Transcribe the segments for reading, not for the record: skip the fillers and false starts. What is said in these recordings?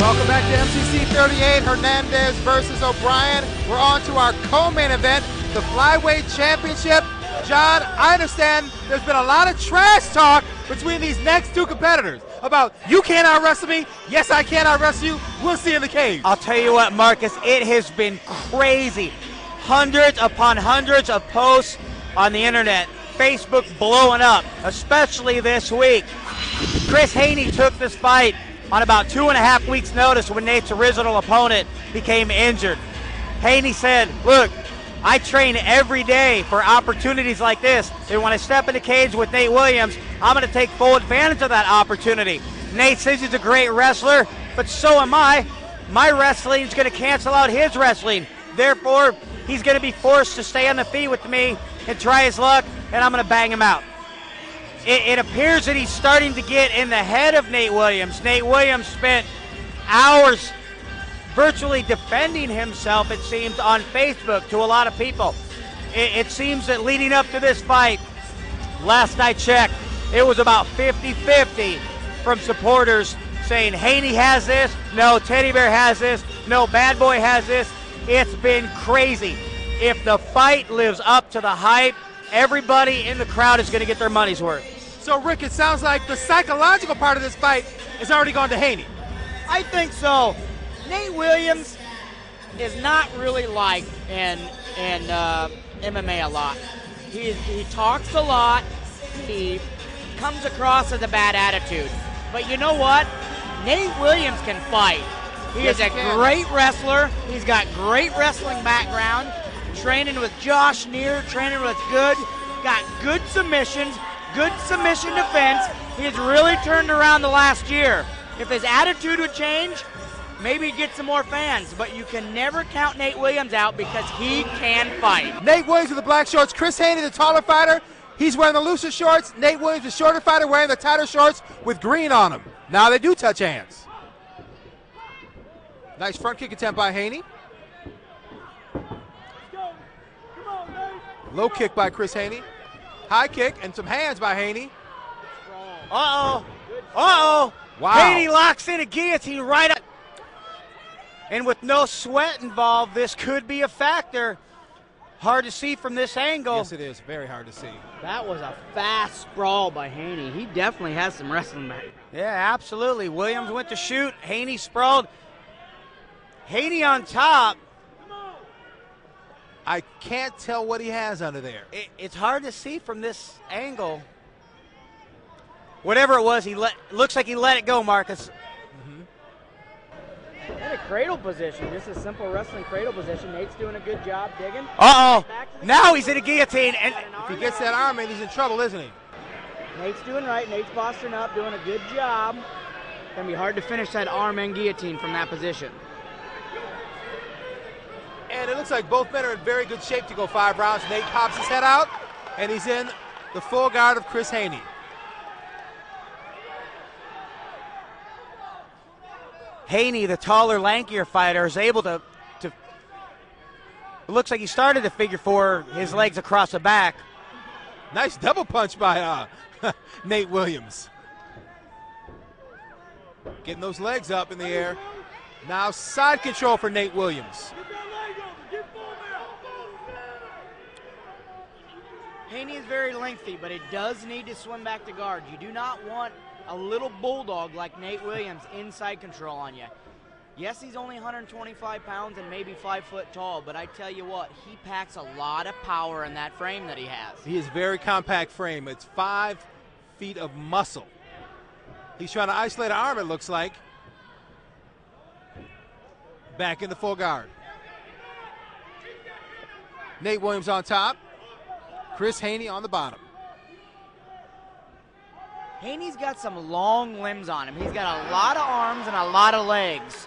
Welcome back to MCC 38, Hernandez versus O'Brien. We're on to our co-main event, the Flyweight Championship. John, I understand there's been a lot of trash talk between these next two competitors about you can't out-wrestle me, yes I can't out-wrestle you, we'll see in the cage. I'll tell you what, Marcus, it has been crazy. Hundreds upon hundreds of posts on the internet, Facebook blowing up, especially this week. Chris Haney took this fight on about 2.5 weeks' notice when Nate's original opponent became injured. Haney said, look, I train every day for opportunities like this, and when I step in the cage with Nate Williams, I'm going to take full advantage of that opportunity. Nate says he's a great wrestler, but so am I. My wrestling is going to cancel out his wrestling. Therefore, he's going to be forced to stay on the feet with me and try his luck, and I'm going to bang him out. It appears that he's starting to get in the head of Nate Williams. Nate Williams spent hours virtually defending himself, it seems, on Facebook to a lot of people. It seems that leading up to this fight, last I checked, it was about 50-50 from supporters saying Haney has this, no, Teddy Bear has this, no, Bad Boy has this. It's been crazy. If the fight lives up to the hype, everybody in the crowd is going to get their money's worth. So, Rick, it sounds like the psychological part of this fight is already gone to Haney. I think so. Nate Williams is not really liked in MMA a lot. He talks a lot. He comes across as a bad attitude. But you know what? Nate Williams can fight. He is a great wrestler. He's got great wrestling background. Training with Josh Neer, training with Good. Got good submissions, good submission defense. He's really turned around the last year. If his attitude would change, maybe he'd get some more fans, but you can never count Nate Williams out because he can fight. Nate Williams with the black shorts, Chris Haney, the taller fighter. He's wearing the looser shorts. Nate Williams, the shorter fighter, wearing the tighter shorts with green on them. Now they do touch hands. Nice front kick attempt by Haney. Low kick by Chris Haney. High kick and some hands by Haney. Uh-oh. Uh-oh. Wow. Haney locks in a guillotine right up. And with no sweat involved, this could be a factor. Hard to see from this angle. Yes, it is. Very hard to see. That was a fast sprawl by Haney. He definitely has some wrestling back. Yeah, absolutely. Williams went to shoot. Haney sprawled. Haney on top. I can't tell what he has under there. It's hard to see from this angle. Whatever it was, looks like he let it go, Marcus. In a cradle position, just a simple wrestling cradle position. Nate's doing a good job digging. Uh-oh. Now he's in a guillotine. And if he gets that arm in, he's in trouble, isn't he? Nate's doing right. Nate's bossing up, doing a good job. Gonna be hard to finish that arm and guillotine from that position. And it looks like both men are in very good shape to go 5 rounds. Nate pops his head out, and he's in the full guard of Chris Haney. Haney, the taller, lankier fighter, is able to it looks like he started to figure 4, his legs across the back. Nice double punch by Nate Williams. Getting those legs up in the air. Now side control for Nate Williams. Haney is very lengthy, but it does need to swim back to guard. You do not want a little bulldog like Nate Williams inside control on you. Yes, he's only 125 pounds and maybe 5 foot tall, but I tell you what, he packs a lot of power in that frame that he has. He is very compact frame. It's 5 feet of muscle. He's trying to isolate an arm, it looks like. Back in the full guard. Nate Williams on top. Chris Haney on the bottom. Haney's got some long limbs on him. He's got a lot of arms and a lot of legs.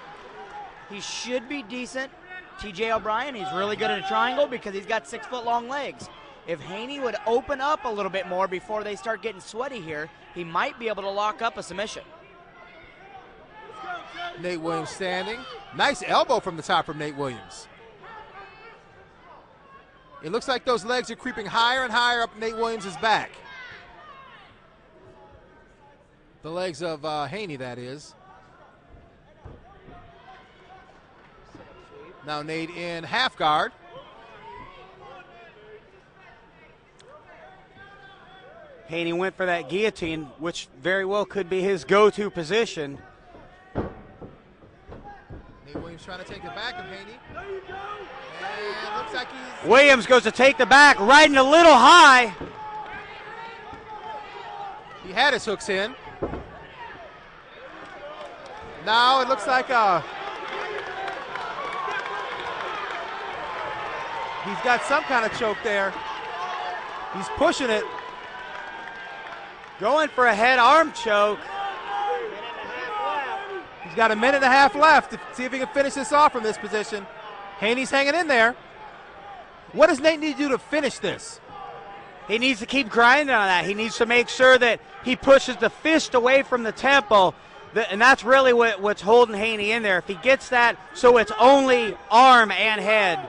He should be decent. TJ O'Brien, he's really good at a triangle because he's got 6 foot long legs. If Haney would open up a little bit more before they start getting sweaty here, he might be able to lock up a submission. Nate Williams standing. Nice elbow from the top from Nate Williams. It looks like those legs are creeping higher and higher up Nate Williams' back. The legs of Haney, that is. Now Nate in half guard. Haney went for that guillotine, which very well could be his go-to position. Nate Williams trying to take the back of Haney. And looks like he's... Williams goes to take the back, riding a little high. He had his hooks in. Now it looks like he's got some kind of choke there. He's pushing it. Going for a head arm choke. He's got a minute and a half left to see if he can finish this off from this position. Haney's hanging in there. What does Nate need to do to finish this? He needs to keep grinding on that. He needs to make sure that he pushes the fist away from the temple, and that's really what's holding Haney in there. If he gets that so it's only arm and head,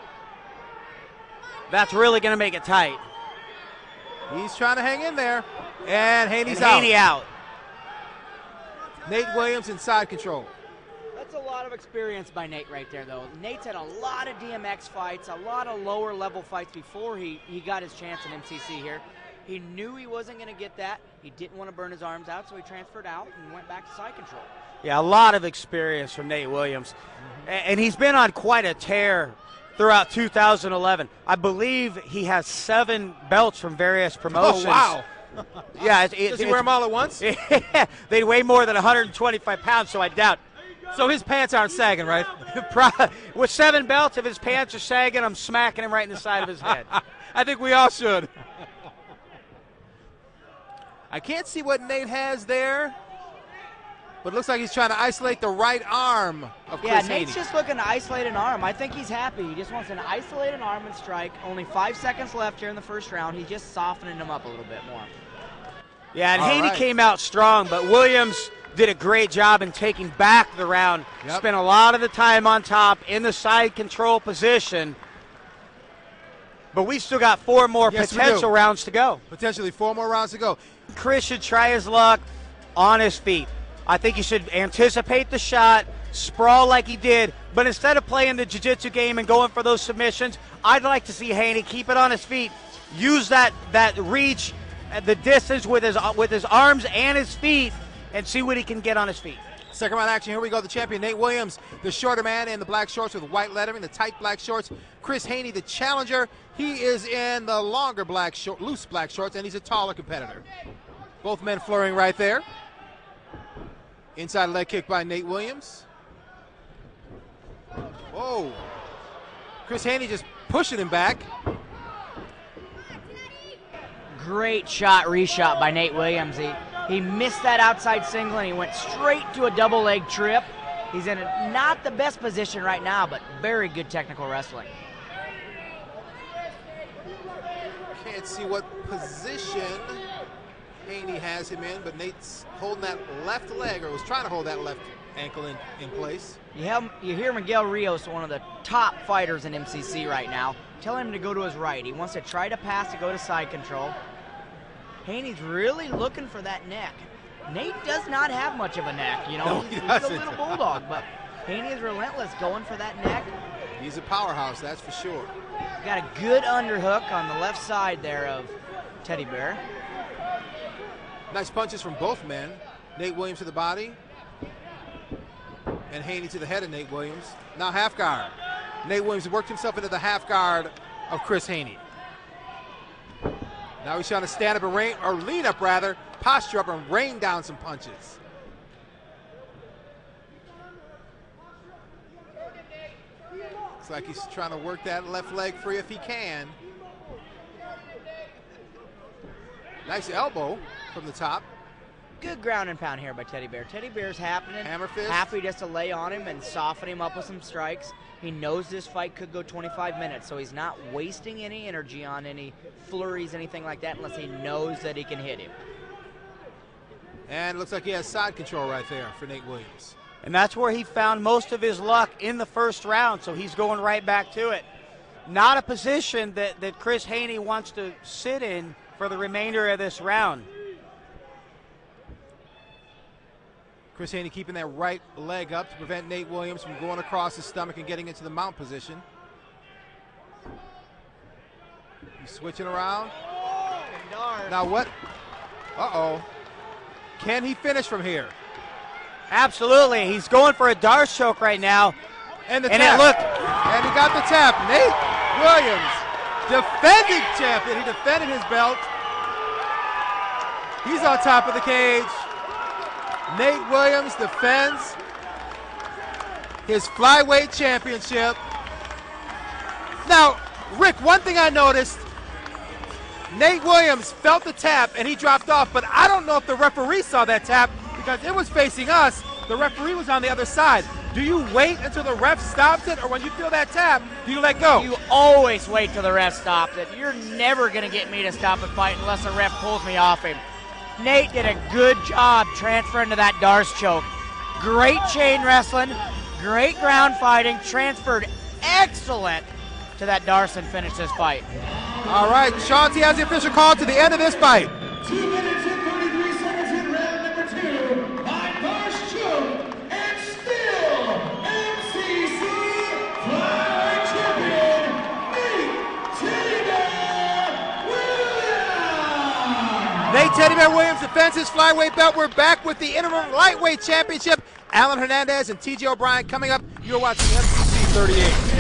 that's really going to make it tight. He's trying to hang in there, and Haney's Haney out. Nate Williams in side control. That's a lot of experience by Nate right there, though. Nate's had a lot of DMX fights, a lot of lower level fights before he got his chance in MCC here. He knew he wasn't going to get that. He didn't want to burn his arms out, so he transferred out and went back to side control. Yeah, a lot of experience from Nate Williams. And he's been on quite a tear throughout 2011. I believe he has 7 belts from various promotions. Oh, wow. Yeah, Does he wear them all at once? They weigh more than 125 pounds, so I doubt. So his pants aren't sagging, right? With 7 belts, if his pants are sagging, I'm smacking him right in the side of his head. I think we all should. I can't see what Nate has there, but it looks like he's trying to isolate the right arm of Chris Haney. Nate's just looking to isolate an arm. I think he's happy. He just wants to isolate an arm and strike. Only 5 seconds left here in the first round. He's just softening him up a little bit more. Yeah, and Haney came out strong, but Williams did a great job in taking back the round. Spent a lot of the time on top in the side control position. But we still got 4 more potential rounds to go. Potentially 4 more rounds to go. Chris should try his luck on his feet. I think he should anticipate the shot, sprawl like he did, but instead of playing the jiu-jitsu game and going for those submissions, I'd like to see Haney keep it on his feet, use that reach, the distance with his arms and his feet, and see what he can get on his feet. Second round action. Here we go. The champion, Nate Williams, the shorter man in the black shorts with white lettering, the tight black shorts. Chris Haney, the challenger. He is in the longer loose black shorts, and he's a taller competitor. Both men flurrying right there. Inside leg kick by Nate Williams. Whoa. Chris Haney just pushing him back. Great shot, reshot by Nate Williams. He missed that outside single and he went straight to a double leg trip. He's in not the best position right now, but very good technical wrestling. Can't see what position Haney has him in, but Nate's holding that left leg, or was trying to hold that left ankle in place. You hear Miguel Rios, one of the top fighters in MCC right now, tell him to go to his right. He wants to try to pass to go to side control. Haney's really looking for that neck. Nate does not have much of a neck, you know. No, he's a little bulldog, but Haney is relentless going for that neck. He's a powerhouse, that's for sure. Got a good underhook on the left side there of Teddy Bear. Nice punches from both men. Nate Williams to the body, and Haney to the head of Nate Williams. Now half guard. Nate Williams worked himself into the half guard of Chris Haney. Now he's trying to stand up and lean up rather, posture up and rain down some punches. Looks like he's trying to work that left leg free if he can. Nice elbow from the top. Good ground and pound here by Teddy Bear. Teddy Bear's Hammer fist. happy just to lay on him and soften him up with some strikes. He knows this fight could go 25 minutes, so he's not wasting any energy on any flurries, anything like that, unless he knows that he can hit him. And it looks like he has side control right there for Nate Williams. And that's where he found most of his luck in the first round, so he's going right back to it. Not a position that Chris Haney wants to sit in for the remainder of this round. Chris Haney keeping that right leg up to prevent Nate Williams from going across his stomach and getting into the mount position. He's switching around. Now what? Uh-oh. Can he finish from here? Absolutely. He's going for a Darce choke right now. And the and tap. it looked. And he got the tap. Nate Williams, defending champion. He defended his belt. He's on top of the cage. Nate Williams defends his flyweight championship. Now, Rick, one thing I noticed, Nate Williams felt the tap and he dropped off, but I don't know if the referee saw that tap because it was facing us. The referee was on the other side. Do you wait until the ref stops it, or when you feel that tap, do you let go? You always wait till the ref stops it. You're never going to get me to stop a fight unless the ref pulls me off him. Nate did a good job transferring to that Darce choke. Great chain wrestling, great ground fighting, transferred excellent to that Darce and finished this fight. All right, Sean T has the official call to the end of this fight. 2 minutes and 33 seconds in round number 2. By Darce choke and still MCC Flyweight Champion Nate Teddy Bear Williams. Nate Teddy Bear Williams defends his flyweight belt. We're back with the interim lightweight championship. Alan Hernandez and TJ O'Brien coming up. You're watching MCC 38.